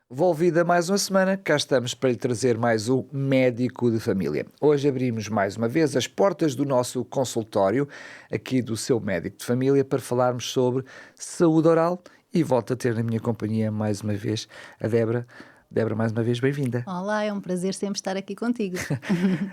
Volvida mais uma semana, cá estamos para lhe trazer mais um médico de família. Hoje abrimos mais uma vez as portas do nosso consultório, aqui do seu médico de família, para falarmos sobre saúde oral e volto a ter na minha companhia mais uma vez a Débora. Débora, mais uma vez, bem-vinda. Olá, é um prazer sempre estar aqui contigo.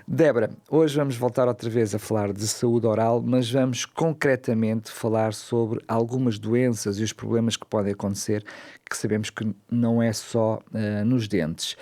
Débora, hoje vamos voltar outra vez a falar de saúde oral, mas vamos concretamente falar sobre algumas doenças e os problemas que podem acontecer, que sabemos que não é só nos dentes.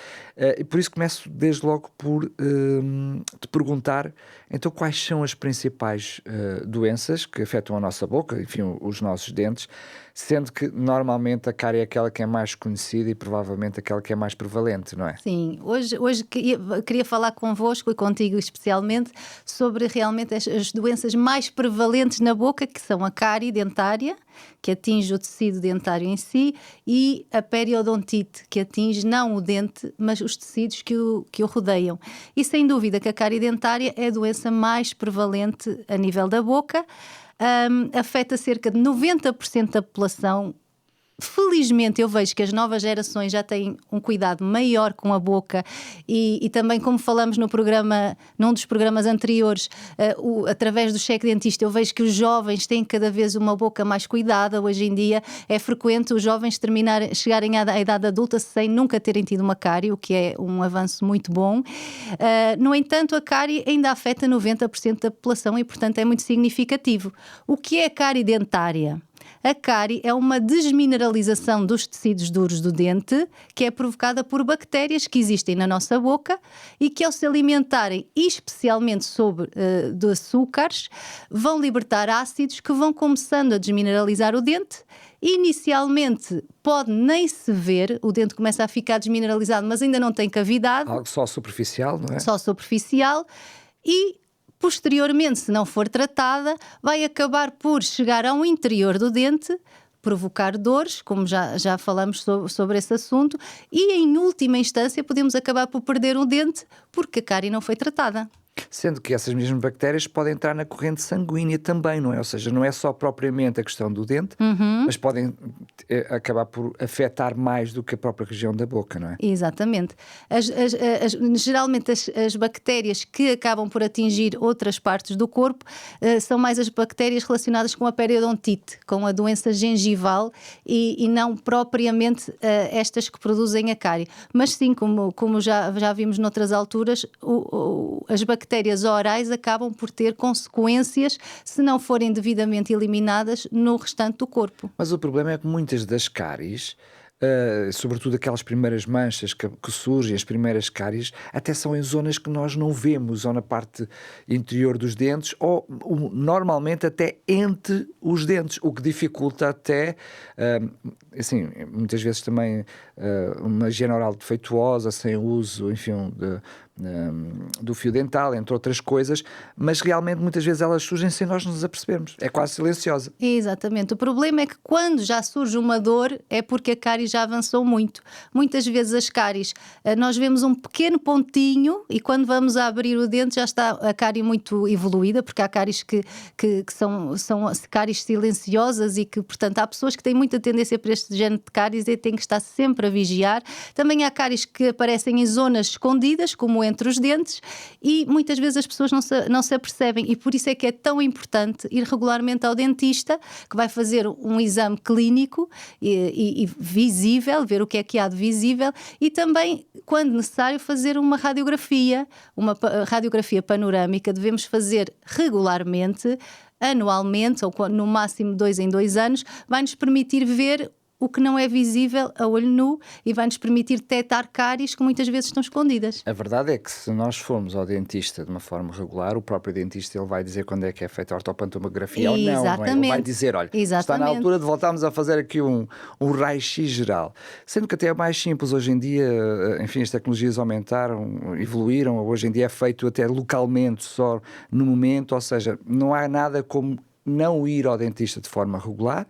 E por isso começo desde logo por te perguntar, então, quais são as principais doenças que afetam a nossa boca, enfim, os nossos dentes, sendo que normalmente a cárie é aquela que é mais conhecida e provavelmente aquela que é mais prevalente, não é? Sim, hoje queria falar convosco e contigo especialmente sobre realmente as doenças mais prevalentes na boca, que são a cárie dentária, que atinge o tecido dentário em si, e a periodontite, que atinge não o dente, mas os tecidos que o rodeiam. E sem dúvida que a cárie dentária é a doença mais prevalente a nível da boca. Afeta cerca de 90% da população. Felizmente eu vejo que as novas gerações já têm um cuidado maior com a boca e também, como falamos num dos programas anteriores, através do cheque dentista, eu vejo que os jovens têm cada vez uma boca mais cuidada. Hoje em dia é frequente os jovens chegarem à idade adulta sem nunca terem tido uma cárie, o que é um avanço muito bom. No entanto, a cárie ainda afeta 90% da população e, portanto, é muito significativo. O que é a cárie dentária? A cárie é uma desmineralização dos tecidos duros do dente, que é provocada por bactérias que existem na nossa boca e que, ao se alimentarem especialmente de açúcares, vão libertar ácidos que vão começando a desmineralizar o dente. Inicialmente pode nem se ver, o dente começa a ficar desmineralizado, mas ainda não tem cavidade. Algo só superficial, não é? Só superficial. E posteriormente, se não for tratada, vai acabar por chegar ao interior do dente, provocar dores, como já falamos sobre esse assunto, e em última instância podemos acabar por perder o dente porque a cárie não foi tratada. Sendo que essas mesmas bactérias podem entrar na corrente sanguínea também, não é? Ou seja, não é só propriamente a questão do dente, mas podem acabar por afetar mais do que a própria região da boca, não é? Exatamente. Geralmente as bactérias que acabam por atingir outras partes do corpo são mais as bactérias relacionadas com a periodontite, com a doença gengival e não propriamente estas que produzem a cárie. Mas sim, como já vimos noutras alturas, as bactérias orais acabam por ter consequências se não forem devidamente eliminadas no restante do corpo. Mas o problema é que muitas das cáries, sobretudo aquelas primeiras manchas que surgem, as primeiras cáries, até são em zonas que nós não vemos, ou na parte interior dos dentes, ou normalmente até entre os dentes, o que dificulta até, assim, muitas vezes também uma higiene oral defeituosa, sem uso, enfim, do fio dental, entre outras coisas, mas realmente muitas vezes elas surgem sem nós nos apercebermos. É quase silenciosa. Exatamente. O problema é que quando já surge uma dor é porque a cárie já avançou muito. Muitas vezes as cáries, nós vemos um pequeno pontinho e quando vamos a abrir o dente já está a cárie muito evoluída, porque há cáries que são cáries silenciosas e que, portanto, há pessoas que têm muita tendência para este género de cáries e têm que estar sempre a vigiar. Também há cáries que aparecem em zonas escondidas, como entre os dentes, e muitas vezes as pessoas não se apercebem, e por isso é que é tão importante ir regularmente ao dentista, que vai fazer um exame clínico e visível, ver o que é que há de visível, e também, quando necessário, fazer uma radiografia panorâmica. Devemos fazer regularmente, anualmente, ou no máximo 2 em 2 anos, vai nos permitir ver o que não é visível a olho nu e vai-nos permitir detectar cáries que muitas vezes estão escondidas. A verdade é que se nós formos ao dentista de uma forma regular, o próprio dentista ele vai dizer quando é que é feita a ortopantomografia ou não, não é? Ele vai dizer, olha, está na altura de voltarmos a fazer aqui um raio-x geral. Sendo que até é mais simples hoje em dia, enfim, as tecnologias aumentaram, evoluíram, hoje em dia é feito até localmente, só no momento, ou seja, não há nada como não ir ao dentista de forma regular.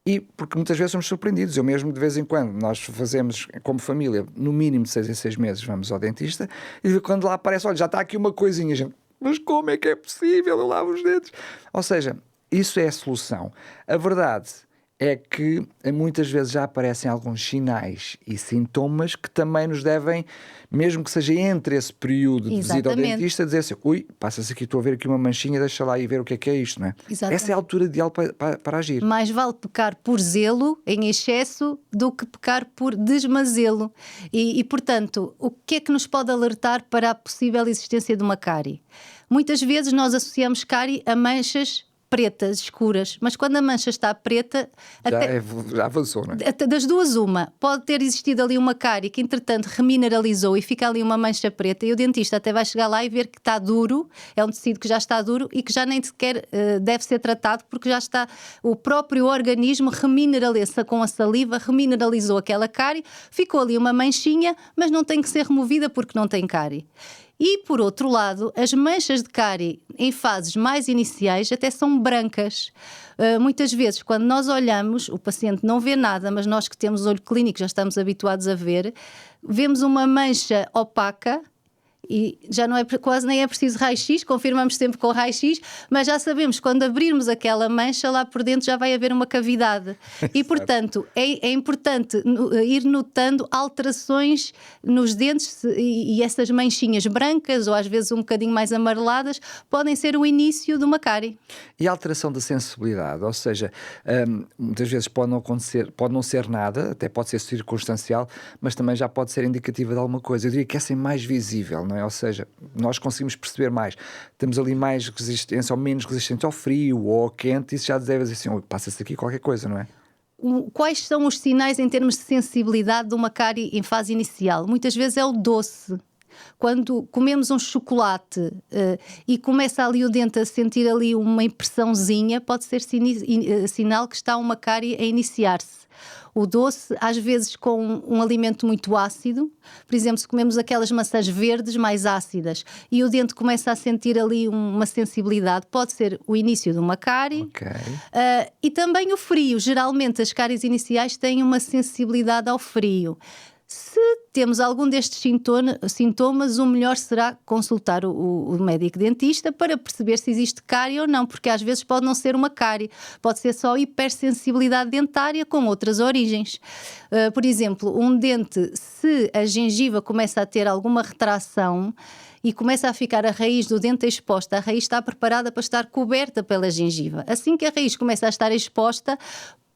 E porque muitas vezes somos surpreendidos. Eu mesmo, de vez em quando, nós fazemos como família, no mínimo de 6 em 6 meses vamos ao dentista, e quando lá aparece, olha, já está aqui uma coisinha, gente, mas como é que é possível? Eu lavo os dentes. Ou seja, isso é a solução. A verdade é que muitas vezes já aparecem alguns sinais e sintomas que também nos devem, mesmo que seja entre esse período de visita ao dentista, dizer assim, ui, passa-se aqui, estou a ver aqui uma manchinha, deixa lá e ver o que é isto, não é? Exatamente. Essa é a altura ideal para agir. Mais vale pecar por zelo, em excesso, do que pecar por desmazelo. E, portanto, o que é que nos pode alertar para a possível existência de uma cárie? Muitas vezes nós associamos cárie a manchas pretas, escuras, mas quando a mancha está preta... Já avançou, não é? Das duas uma, pode ter existido ali uma cárie que entretanto remineralizou e fica ali uma mancha preta e o dentista até vai chegar lá e ver que está duro, é um tecido que já está duro e que já nem sequer deve ser tratado porque já está, o próprio organismo remineraliza com a saliva, remineralizou aquela cárie, ficou ali uma manchinha, mas não tem que ser removida porque não tem cárie. E, por outro lado, as manchas de cárie em fases mais iniciais até são brancas. Muitas vezes, quando nós olhamos, o paciente não vê nada, mas nós que temos olho clínico já estamos habituados a ver, vemos uma mancha opaca. E já não é, quase nem é preciso raio-x, confirmamos sempre com raio-x, mas já sabemos que quando abrirmos aquela mancha, lá por dentro já vai haver uma cavidade. E, portanto, é importante ir notando alterações nos dentes e essas manchinhas brancas, ou às vezes um bocadinho mais amareladas, podem ser o início de uma cárie. E a alteração da sensibilidade, ou seja, muitas vezes pode não ser nada, até pode ser circunstancial, mas também já pode ser indicativa de alguma coisa. Eu diria que essa é mais visível, não é? Ou seja, nós conseguimos perceber mais, temos ali mais resistência ou menos resistência ao frio ou ao quente, isso já deve dizer assim, passa-se aqui qualquer coisa, não é? Quais são os sinais em termos de sensibilidade de uma cárie em fase inicial? Muitas vezes é o doce. Quando comemos um chocolate e começa ali o dente a sentir ali uma impressãozinha, pode ser sinal que está uma cárie a iniciar-se. O doce, às vezes com um alimento muito ácido, por exemplo, se comemos aquelas maçãs verdes mais ácidas e o dente começa a sentir ali uma sensibilidade, pode ser o início de uma cárie. Okay. E também o frio. Geralmente as cáries iniciais têm uma sensibilidade ao frio. Se temos algum destes sintomas, o melhor será consultar o médico dentista para perceber se existe cárie ou não, porque às vezes pode não ser uma cárie, pode ser só hipersensibilidade dentária com outras origens. Por exemplo, um dente, se a gengiva começa a ter alguma retração e começa a ficar a raiz do dente exposta, a raiz está preparada para estar coberta pela gengiva. Assim que a raiz começa a estar exposta,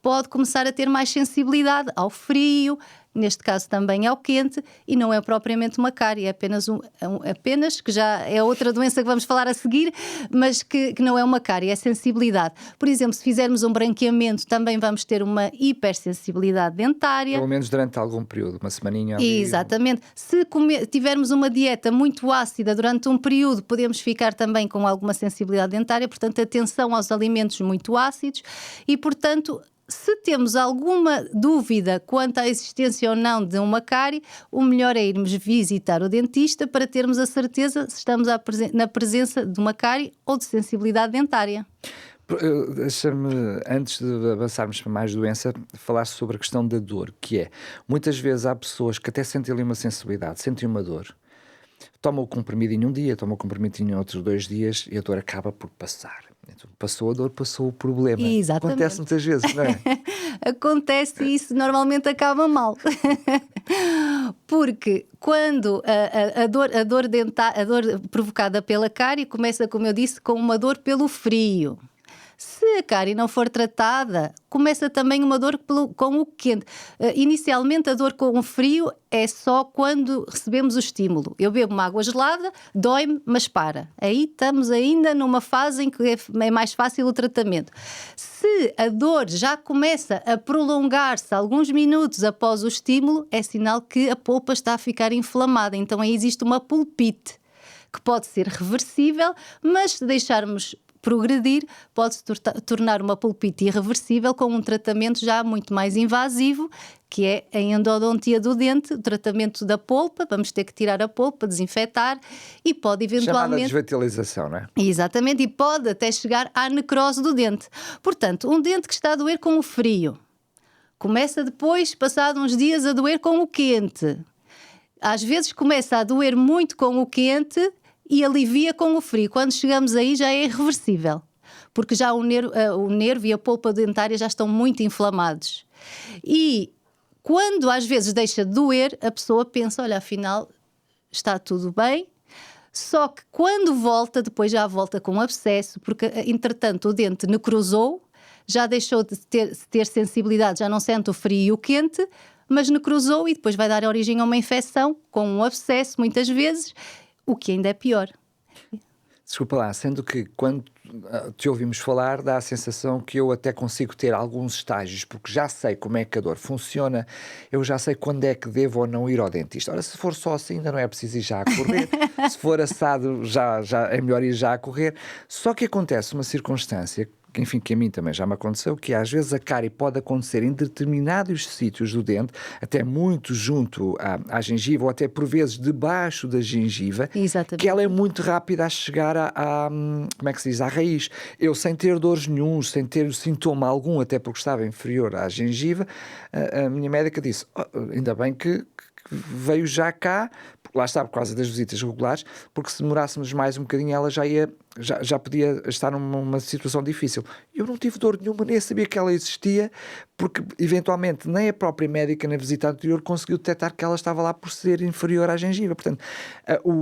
pode começar a ter mais sensibilidade ao frio, neste caso também ao quente, e não é propriamente uma cárie, é apenas que já é outra doença que vamos falar a seguir, mas que não é uma cárie, é sensibilidade. Por exemplo, se fizermos um branqueamento, também vamos ter uma hipersensibilidade dentária. Pelo menos durante algum período, uma semaninha. Ali. Exatamente. Se tivermos uma dieta muito ácida durante um período, podemos ficar também com alguma sensibilidade dentária, portanto, atenção aos alimentos muito ácidos e, portanto, se temos alguma dúvida quanto à existência ou não de uma cárie, o melhor é irmos visitar o dentista para termos a certeza se estamos na presença de uma cárie ou de sensibilidade dentária. Deixa-me, antes de avançarmos para mais doença, falar sobre a questão da dor, que é, muitas vezes há pessoas que até sentem ali uma sensibilidade, sentem uma dor, tomam o comprimidinho um dia, tomam o comprimidinho outros 2 dias e a dor acaba por passar. Então, passou a dor, passou o problema. Exatamente. Acontece muitas vezes, não é? Acontece e isso normalmente acaba mal. Porque quando a dor provocada pela cárie começa, como eu disse, com uma dor pelo frio. Se a cárie não for tratada, começa também uma dor com o quente. Inicialmente, a dor com o frio é só quando recebemos o estímulo. Eu bebo uma água gelada, dói-me, mas para. Aí estamos ainda numa fase em que é mais fácil o tratamento. Se a dor já começa a prolongar-se alguns minutos após o estímulo, é sinal que a polpa está a ficar inflamada. Então aí existe uma pulpite, que pode ser reversível, mas se deixarmos progredir, pode-se tornar uma pulpite irreversível com um tratamento já muito mais invasivo, que é a endodontia do dente, o tratamento da polpa. Vamos ter que tirar a polpa, desinfetar e pode eventualmente... Chamada desvitalização, não é? Exatamente, e pode até chegar à necrose do dente. Portanto, um dente que está a doer com o frio, começa depois, passado uns dias, a doer com o quente. Às vezes começa a doer muito com o quente e alivia com o frio. Quando chegamos aí já é irreversível. porque já o nervo e a polpa dentária já estão muito inflamados. E quando às vezes deixa de doer, a pessoa pensa, olha, afinal está tudo bem. Só que quando volta, depois já volta com um abscesso, porque entretanto o dente necrosou, já deixou de ter sensibilidade, já não sente o frio e o quente, mas necrosou e depois vai dar origem a uma infecção com um abscesso, muitas vezes, o que ainda é pior. Desculpa lá, sendo que quando te ouvimos falar, dá a sensação que eu até consigo ter alguns estágios, porque já sei como é que a dor funciona, eu já sei quando é que devo ou não ir ao dentista. Ora, se for só assim, ainda não é preciso ir já a correr. Se for assado, já é melhor ir já a correr. Só que acontece uma circunstância, enfim, que a mim também já me aconteceu, que às vezes a cárie pode acontecer em determinados sítios do dente, até muito junto à gengiva, ou até por vezes debaixo da gengiva. Exatamente. Que ela é muito rápida a chegar como é que se diz, à raiz. Eu, sem ter dores nenhum, sem ter sintoma algum, até porque estava inferior à gengiva, a minha médica disse, ainda bem que veio já cá, lá está, por causa das visitas regulares, porque se demorássemos mais um bocadinho ela já podia estar numa situação difícil. Eu não tive dor nenhuma, nem sabia que ela existia, porque eventualmente nem a própria médica na visita anterior conseguiu detectar que ela estava lá por ser inferior à gengiva. Portanto,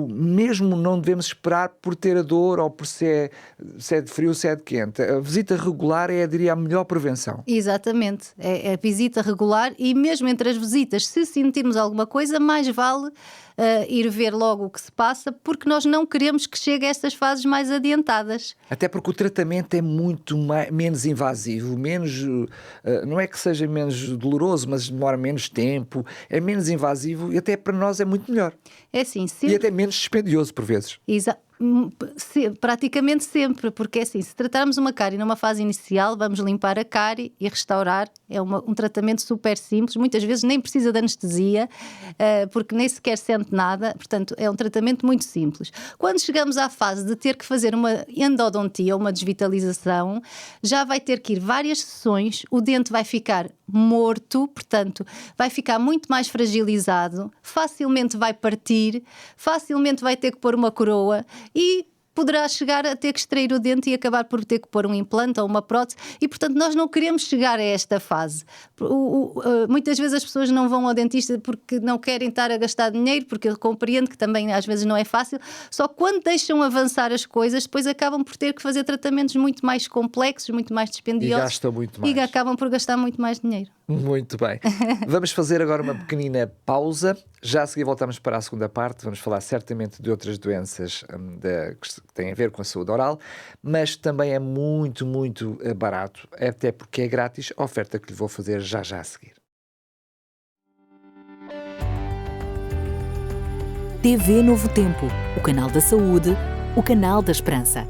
mesmo não devemos esperar por ter a dor ou por se é de frio ou se é de quente. A visita regular diria, a melhor prevenção. Exatamente, é a visita regular, e mesmo entre as visitas, se sentirmos alguma coisa, mais vale ir ver logo o que se passa, porque nós não queremos que chegue a estas fases mais adiantadas. Até porque o tratamento é muito menos invasivo, não é que seja menos doloroso, mas demora menos tempo, é menos invasivo e até para nós é muito melhor. É assim, e até menos dispendioso por vezes. Praticamente sempre, porque é assim, se tratarmos uma cárie numa fase inicial, vamos limpar a cárie e restaurar. É um tratamento super simples, muitas vezes nem precisa de anestesia, porque nem sequer sente nada, portanto é um tratamento muito simples. Quando chegamos à fase de ter que fazer uma endodontia, uma desvitalização, já vai ter que ir várias sessões, o dente vai ficar morto, portanto vai ficar muito mais fragilizado, facilmente vai partir, facilmente vai ter que pôr uma coroa e poderá chegar a ter que extrair o dente e acabar por ter que pôr um implante ou uma prótese, e portanto nós não queremos chegar a esta fase. Muitas vezes as pessoas não vão ao dentista porque não querem estar a gastar dinheiro, porque eu compreendo que também às vezes não é fácil, só que quando deixam avançar as coisas, depois acabam por ter que fazer tratamentos muito mais complexos, muito mais dispendiosos. E gastam muito mais. E acabam por gastar muito mais dinheiro. Muito bem. Vamos fazer agora uma pequenina pausa. Já a seguir voltamos para a segunda parte. Vamos falar certamente de outras doenças que têm a ver com a saúde oral, mas também é muito, muito barato, até porque é grátis, a oferta que lhe vou fazer já a seguir. TV Novo Tempo, o canal da saúde, o canal da esperança.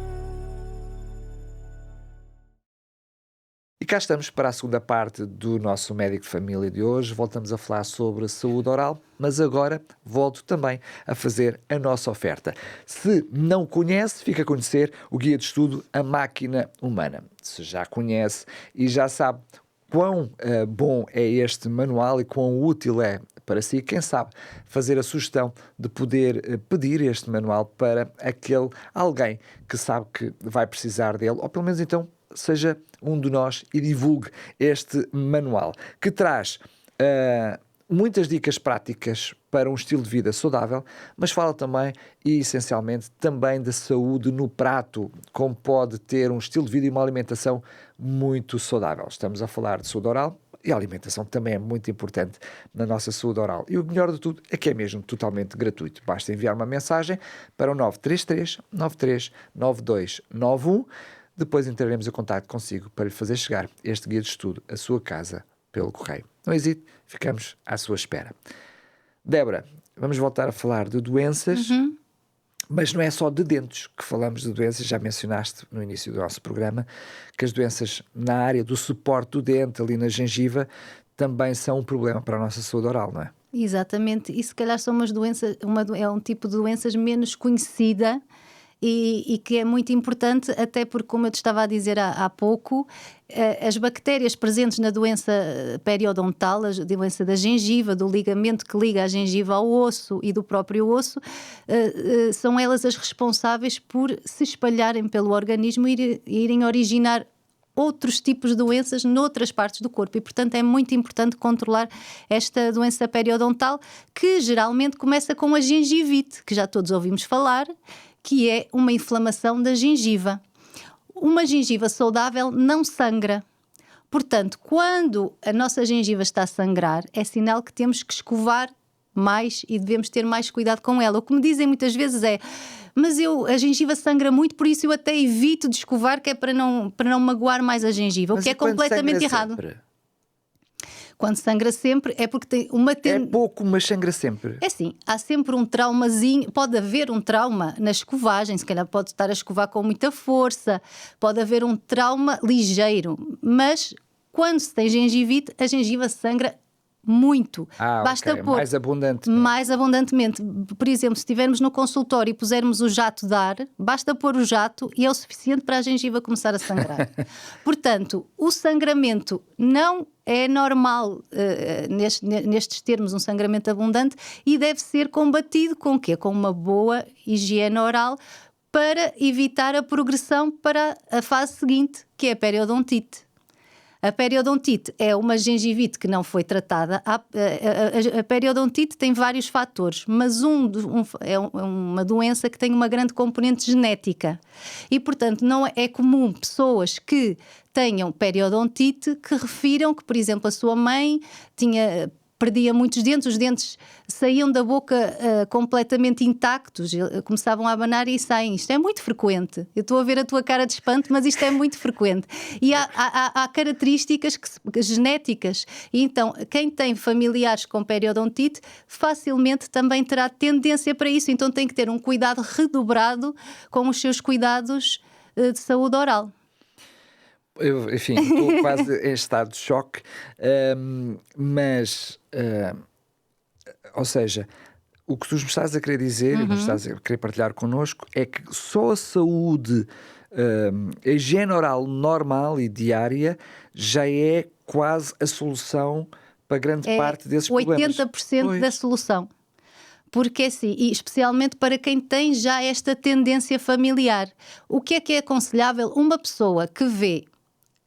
E cá estamos para a segunda parte do nosso Médico de Família de hoje. Voltamos a falar sobre a saúde oral, mas agora volto também a fazer a nossa oferta. Se não conhece, fica a conhecer o guia de estudo A Máquina Humana. Se já conhece e já sabe quão bom é este manual e quão útil é para si, quem sabe fazer a sugestão de poder pedir este manual para alguém que sabe que vai precisar dele, ou pelo menos então seja um de nós e divulgue este manual, que traz muitas dicas práticas para um estilo de vida saudável, mas fala também e essencialmente também da saúde no prato, como pode ter um estilo de vida e uma alimentação muito saudável. Estamos a falar de saúde oral e a alimentação também é muito importante na nossa saúde oral. E o melhor de tudo é que é mesmo totalmente gratuito. Basta enviar uma mensagem para o 933 93 9291. Depois entraremos em contato consigo para lhe fazer chegar este guia de estudo à sua casa pelo correio. Não hesite, ficamos à sua espera. Débora, vamos voltar a falar de doenças, mas não é só de dentes que falamos de doenças. Já mencionaste no início do nosso programa que as doenças na área do suporte do dente, ali na gengiva, também são um problema para a nossa saúde oral, não é? Exatamente, e se calhar são umas doenças, é um tipo de doenças menos conhecida e que é muito importante, até porque, como eu te estava a dizer há pouco, as bactérias presentes na doença periodontal, a doença da gengiva, do ligamento que liga a gengiva ao osso e do próprio osso, são elas as responsáveis por se espalharem pelo organismo e irem originar outros tipos de doenças noutras partes do corpo, e portanto é muito importante controlar esta doença periodontal, que geralmente começa com a gengivite, que já todos ouvimos falar, que é uma inflamação da gengiva. Uma gengiva saudável não sangra. Portanto, quando a nossa gengiva está a sangrar, é sinal que temos que escovar mais e devemos ter mais cuidado com ela. O que me dizem muitas vezes é: mas a gengiva sangra muito, por isso eu até evito de escovar, que é para não magoar mais a gengiva, o que é completamente errado. Sempre? Quando sangra sempre é porque tem uma É pouco, mas sangra sempre. É assim, há sempre um traumazinho, pode haver um trauma na escovagem, se calhar pode estar a escovar com muita força, pode haver um trauma ligeiro, mas quando se tem gengivite, a gengiva sangra muito. Basta pôr mais abundantemente. Por exemplo, se estivermos no consultório e pusermos o jato de ar, basta pôr o jato e é o suficiente para a gengiva começar a sangrar. Portanto, o sangramento não é normal, nestes termos, um sangramento abundante, e deve ser combatido com o quê? Com uma boa higiene oral, para evitar a progressão para a fase seguinte, que é a periodontite. A periodontite é uma gengivite que não foi tratada. A periodontite tem vários fatores, mas é uma doença que tem uma grande componente genética. E, portanto, não é comum pessoas que tenham periodontite que refiram que, por exemplo, a sua mãe perdia muitos dentes, os dentes saíam da boca completamente intactos, começavam a abanar e saem. Isto é muito frequente. Eu estou a ver a tua cara de espanto, mas isto é muito frequente. E há características genéticas. E então, quem tem familiares com periodontite, facilmente também terá tendência para isso. Então tem que ter um cuidado redobrado com os seus cuidados de saúde oral. Eu, enfim, estou quase em estado de choque, mas, ou seja, o que tu me estás a querer dizer e me estás a querer partilhar connosco é que só a saúde, a higiene oral normal e diária já é quase a solução para grande parte desses problemas. 80% da solução. Porque assim, e especialmente para quem tem já esta tendência familiar. O que é aconselhável? Uma pessoa que vê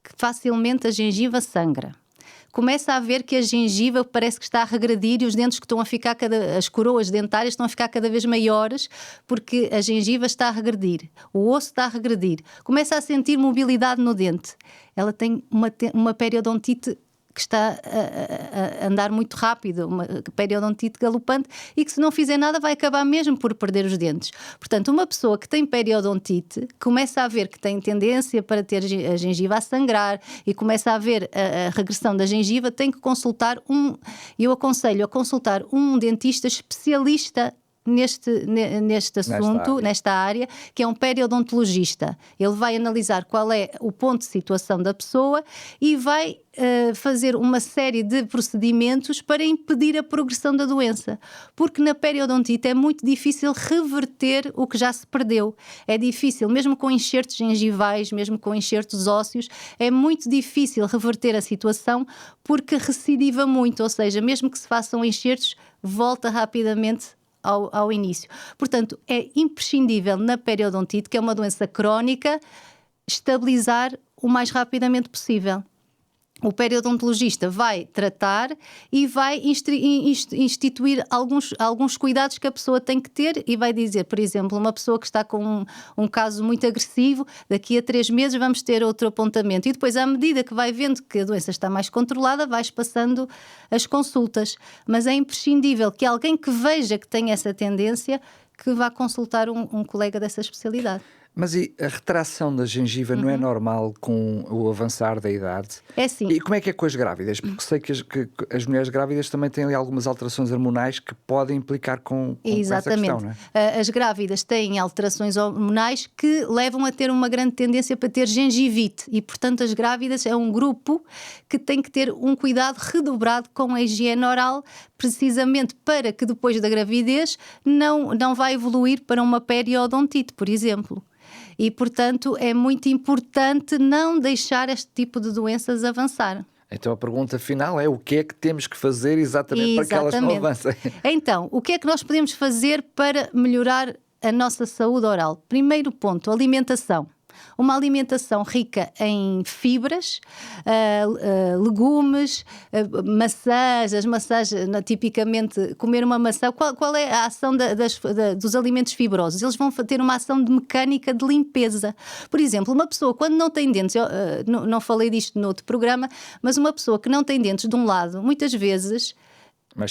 que facilmente a gengiva sangra, começa a ver que a gengiva parece que está a regredir e os dentes que estão a ficar, as coroas dentárias estão a ficar cada vez maiores, porque a gengiva está a regredir, o osso está a regredir, começa a sentir mobilidade no dente. Ela tem uma periodontite que está a andar muito rápido, uma periodontite galopante, e que, se não fizer nada, vai acabar mesmo por perder os dentes. Portanto, uma pessoa que tem periodontite começa a ver que tem tendência para ter a gengiva a sangrar e começa a ver a regressão da gengiva, tem que consultar eu aconselho a consultar um dentista especialista neste assunto, nesta área, que é um periodontologista. Ele vai analisar qual é o ponto de situação da pessoa e vai fazer uma série de procedimentos para impedir a progressão da doença. Porque na periodontite é muito difícil reverter o que já se perdeu. É difícil, mesmo com enxertos gengivais, mesmo com enxertos ósseos, é muito difícil reverter a situação porque recidiva muito, ou seja, mesmo que se façam enxertos, volta rapidamente ao início. Portanto, é imprescindível na periodontite, que é uma doença crónica, estabilizar o mais rapidamente possível. O periodontologista vai tratar e vai instituir alguns cuidados que a pessoa tem que ter e vai dizer, por exemplo, uma pessoa que está com um caso muito agressivo, daqui a 3 meses vamos ter outro apontamento. E depois, à medida que vai vendo que a doença está mais controlada, vai espaçando as consultas. Mas é imprescindível que alguém que veja que tem essa tendência, que vá consultar um colega dessa especialidade. Mas e a retração da gengiva não é normal com o avançar da idade? É sim. E como é que é com as grávidas? Porque sei que as mulheres grávidas também têm ali algumas alterações hormonais que podem implicar com essa questão, não é? As grávidas têm alterações hormonais que levam a ter uma grande tendência para ter gengivite e, portanto, as grávidas é um grupo que tem que ter um cuidado redobrado com a higiene oral precisamente para que depois da gravidez não vai evoluir para uma periodontite, por exemplo. E, portanto, é muito importante não deixar este tipo de doenças avançar. Então a pergunta final é: o que é que temos que fazer exatamente para que elas não avancem? Então, o que é que nós podemos fazer para melhorar a nossa saúde oral? Primeiro ponto, alimentação. Uma alimentação rica em fibras, legumes, maçãs. As maçãs, tipicamente, comer uma maçã. Qual é a ação dos alimentos fibrosos? Eles vão ter uma ação de mecânica de limpeza. Por exemplo, uma pessoa quando não tem dentes, eu não falei disto no outro programa, mas uma pessoa que não tem dentes de um lado, muitas vezes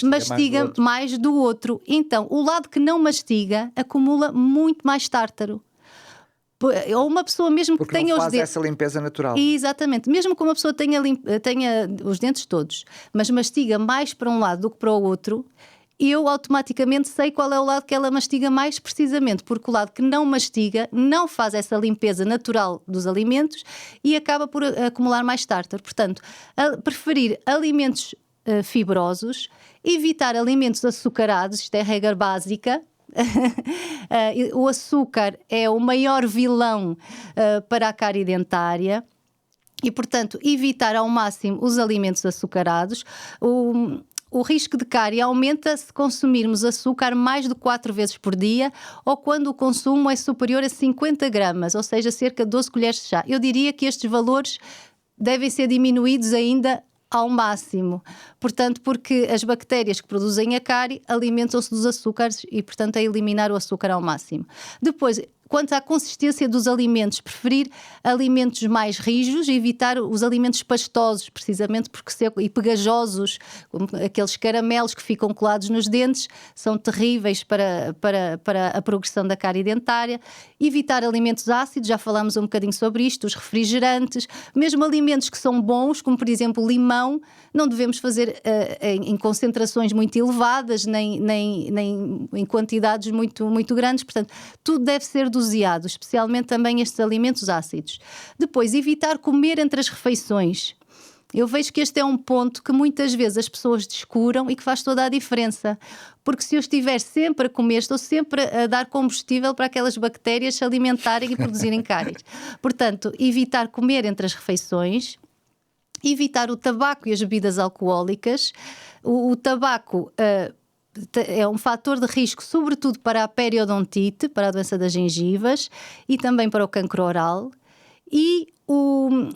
mastiga mais do outro. Então, o lado que não mastiga acumula muito mais tártaro. Ou uma pessoa mesmo porque que tenha não faz essa limpeza natural. Exatamente, mesmo que uma pessoa tenha os dentes todos, mas mastiga mais para um lado do que para o outro, eu automaticamente sei qual é o lado que ela mastiga mais, precisamente porque o lado que não mastiga não faz essa limpeza natural dos alimentos e acaba por acumular mais tártaro. Portanto, preferir alimentos fibrosos, evitar alimentos açucarados, isto é regra básica. O açúcar é o maior vilão para a cárie dentária e, portanto, evitar ao máximo os alimentos açucarados. O risco de cárie aumenta se consumirmos açúcar mais de 4 vezes por dia ou quando o consumo é superior a 50 gramas, ou seja, cerca de 12 colheres de chá. Eu diria que estes valores devem ser diminuídos ainda ao máximo, portanto, porque as bactérias que produzem a cárie alimentam-se dos açúcares e, portanto, é eliminar o açúcar ao máximo. Depois, quanto à consistência dos alimentos, preferir alimentos mais rijos e evitar os alimentos pastosos, precisamente porque e pegajosos, como aqueles caramelos que ficam colados nos dentes, são terríveis para a progressão da cárie dentária. Evitar alimentos ácidos, já falámos um bocadinho sobre isto, os refrigerantes, mesmo alimentos que são bons, como por exemplo limão, não devemos fazer em concentrações muito elevadas, nem em quantidades muito grandes, portanto, tudo deve ser doseado, especialmente também estes alimentos ácidos. Depois, evitar comer entre as refeições. Eu vejo que este é um ponto que muitas vezes as pessoas descuram e que faz toda a diferença. Porque se eu estiver sempre a comer, estou sempre a dar combustível para aquelas bactérias se alimentarem e produzirem cáries. Portanto, evitar comer entre as refeições, evitar o tabaco e as bebidas alcoólicas. O tabaco é um fator de risco, sobretudo para a periodontite, para a doença das gengivas e também para o cancro oral. E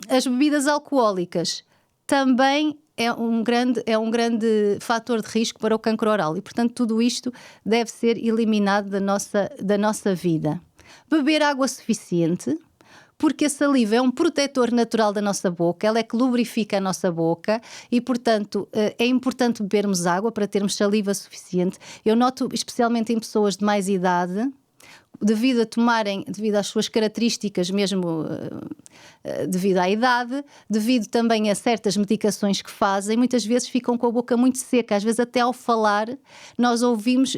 as bebidas alcoólicas também é um grande fator de risco para o cancro oral e, portanto, tudo isto deve ser eliminado da nossa vida. Beber água suficiente, porque a saliva é um protetor natural da nossa boca, ela é que lubrifica a nossa boca e, portanto, é importante bebermos água para termos saliva suficiente. Eu noto, especialmente em pessoas de mais idade, devido às suas características mesmo, devido à idade, devido também a certas medicações que fazem, muitas vezes ficam com a boca muito seca, às vezes até ao falar nós ouvimos,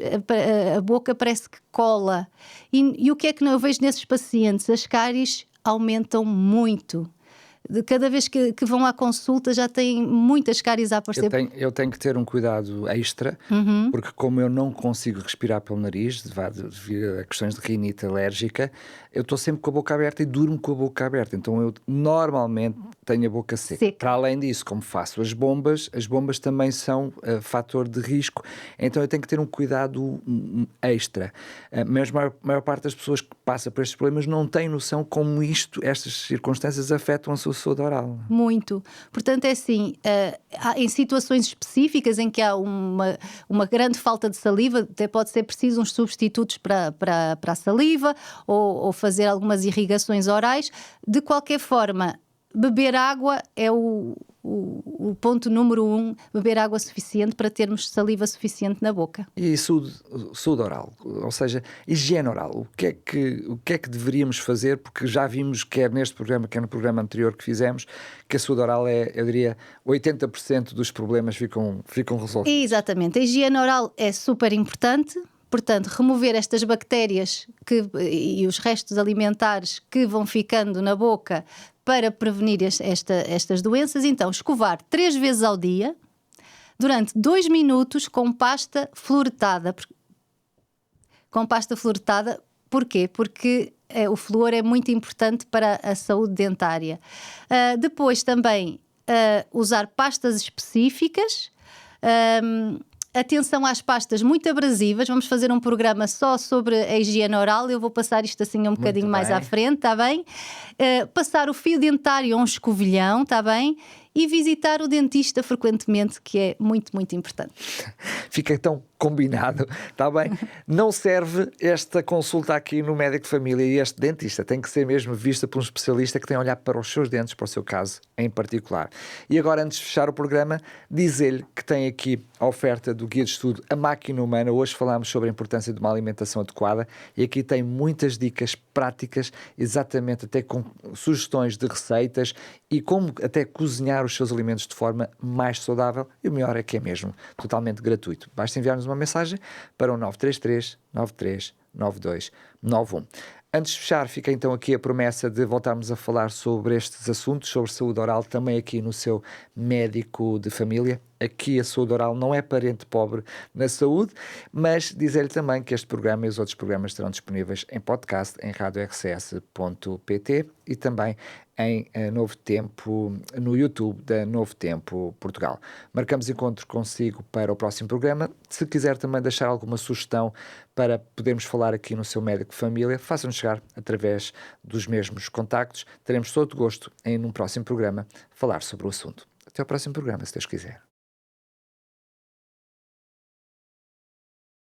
a boca parece que cola. E o que é que eu vejo nesses pacientes? As cáries aumentam muito. De cada vez que vão à consulta já têm muitas cáries a aparecer. Eu tenho que ter um cuidado extra, porque como eu não consigo respirar pelo nariz, devido a questões de rinite alérgica, eu estou sempre com a boca aberta e durmo com a boca aberta. Então eu normalmente tenho a boca seca. Para além disso, como faço as bombas também são fator de risco, então eu tenho que ter um cuidado extra. Mesmo a maior parte das pessoas que passa por estes problemas não têm noção como estas circunstâncias afetam a sua saúde oral. Muito. Portanto, é assim, em situações específicas em que há uma grande falta de saliva, até pode ser preciso uns substitutos para a saliva ou fazer algumas irrigações orais. De qualquer forma, beber água é o ponto número 1, beber água suficiente para termos saliva suficiente na boca. E saúde oral, ou seja, higiene oral, o que é que deveríamos fazer? Porque já vimos, quer neste programa, quer no programa anterior que fizemos, que a saúde oral eu diria, 80% dos problemas ficam resolvidos. Exatamente, a higiene oral é super importante. Portanto, remover estas bactérias e os restos alimentares que vão ficando na boca para prevenir estas doenças. Então, escovar 3 vezes ao dia, durante 2 minutos com pasta fluoretada. Porquê? Porque o flúor é muito importante para a saúde dentária. Depois também usar pastas específicas. Atenção às pastas muito abrasivas. Vamos fazer um programa só sobre a higiene oral. Eu vou passar isto assim um bocadinho mais à frente, está bem? Passar o fio dentário a um escovilhão, está bem? E visitar o dentista frequentemente, que é muito, muito importante. Fica então combinado, está bem? Não serve esta consulta aqui no médico de família e este dentista. Tem que ser mesmo vista por um especialista que tem a olhar para os seus dentes, para o seu caso em particular. E agora, antes de fechar o programa, dizer-lhe que tem aqui a oferta do Guia de Estudo A Máquina Humana. Hoje falámos sobre a importância de uma alimentação adequada e aqui tem muitas dicas práticas, exatamente até com sugestões de receitas e como até cozinhar os seus alimentos de forma mais saudável, e o melhor é que é mesmo totalmente gratuito. Basta enviar-nos uma mensagem para o 933 93 92 91. Antes de fechar, fica então aqui a promessa de voltarmos a falar sobre estes assuntos, sobre saúde oral, também aqui no seu médico de família. Aqui a saúde oral não é parente pobre na saúde, mas dizer-lhe também que este programa e os outros programas estarão disponíveis em podcast em radiorcs.pt e também em Novo Tempo, no YouTube da Novo Tempo Portugal. Marcamos encontro consigo para o próximo programa. Se quiser também deixar alguma sugestão para podermos falar aqui no seu médico de família, faça-nos chegar através dos mesmos contactos. Teremos todo o gosto em, num próximo programa, falar sobre o assunto. Até ao próximo programa, se Deus quiser.